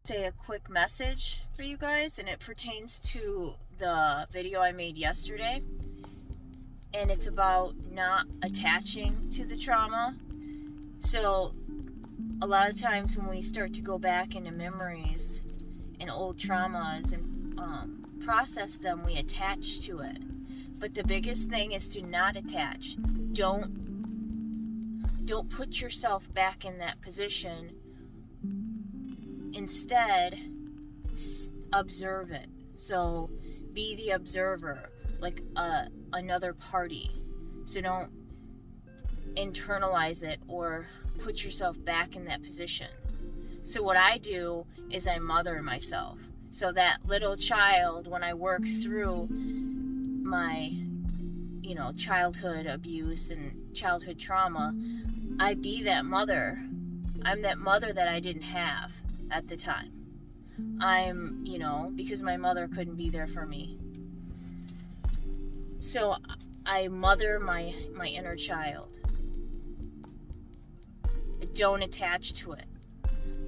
Say a quick message for you guys, and it pertains to the video I made yesterday, and it's about not attaching to the trauma. So a lot of times when we start to go back into memories and old traumas and process them, we attach to it. But the biggest thing is to not attach. Don't put yourself back in that position. Instead, observe it. So be the observer, like another party. So don't internalize it or put yourself back in that position. So what I do is I mother myself. So that little child, when I work through my, childhood abuse and childhood trauma, I be that mother. I'm that mother that I didn't have at the time. I'm, because my mother couldn't be there for me. So I mother my inner child. Don't attach to it.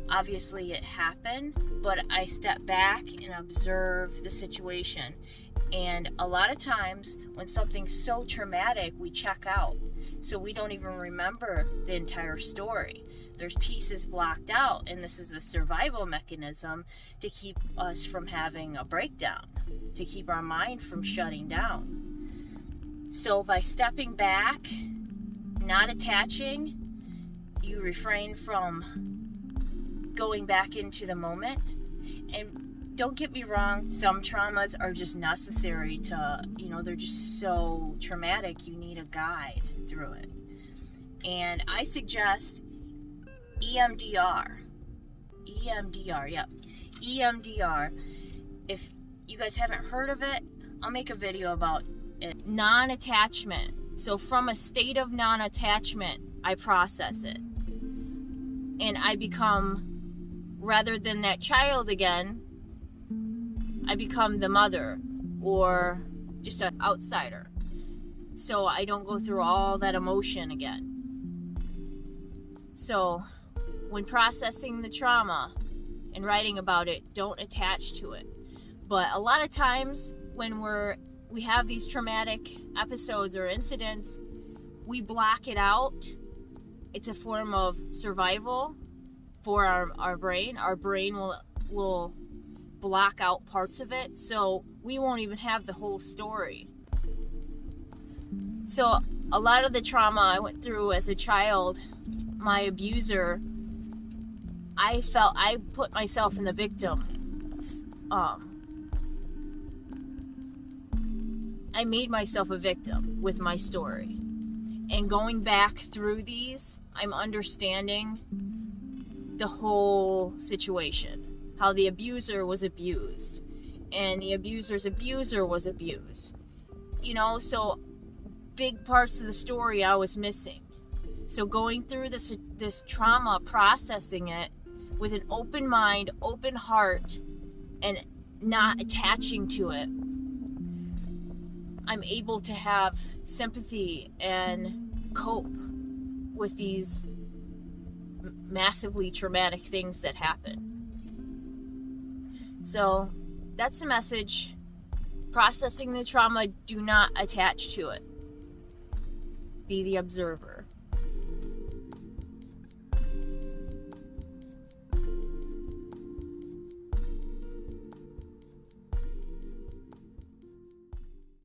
Obviously it happened, but I step back and observe the situation. And a lot of times when something's so traumatic, we check out. So we don't even remember the entire story. There's pieces blocked out, and this is a survival mechanism to keep us from having a breakdown, to keep our mind from shutting down. So by stepping back, not attaching, you refrain from going back into the moment. And don't get me wrong, some traumas are just necessary to, they're just so traumatic, you need a guide through it. And I suggest EMDR. EMDR. If you guys haven't heard of it, I'll make a video about it. Non-attachment. So from a state of non-attachment, I process it. And I become, rather than that child again, I become the mother or just an outsider. So I don't go through all that emotion again. So when processing the trauma and writing about it, don't attach to it. But a lot of times when we have these traumatic episodes or incidents, we block it out. It's a form of survival for our brain. Our brain will block out parts of it, so we won't even have the whole story. So a lot of the trauma I went through as a child, my abuser, I put myself in the victim. I made myself a victim with my story. And going back through these, I'm understanding the whole situation. How the abuser was abused. And the abuser's abuser was abused. So big parts of the story I was missing. So going through this trauma, processing it with an open mind, open heart, and not attaching to it, I'm able to have sympathy and cope with these massively traumatic things that happen. So that's the message. Processing the trauma, do not attach to it. Be the observer.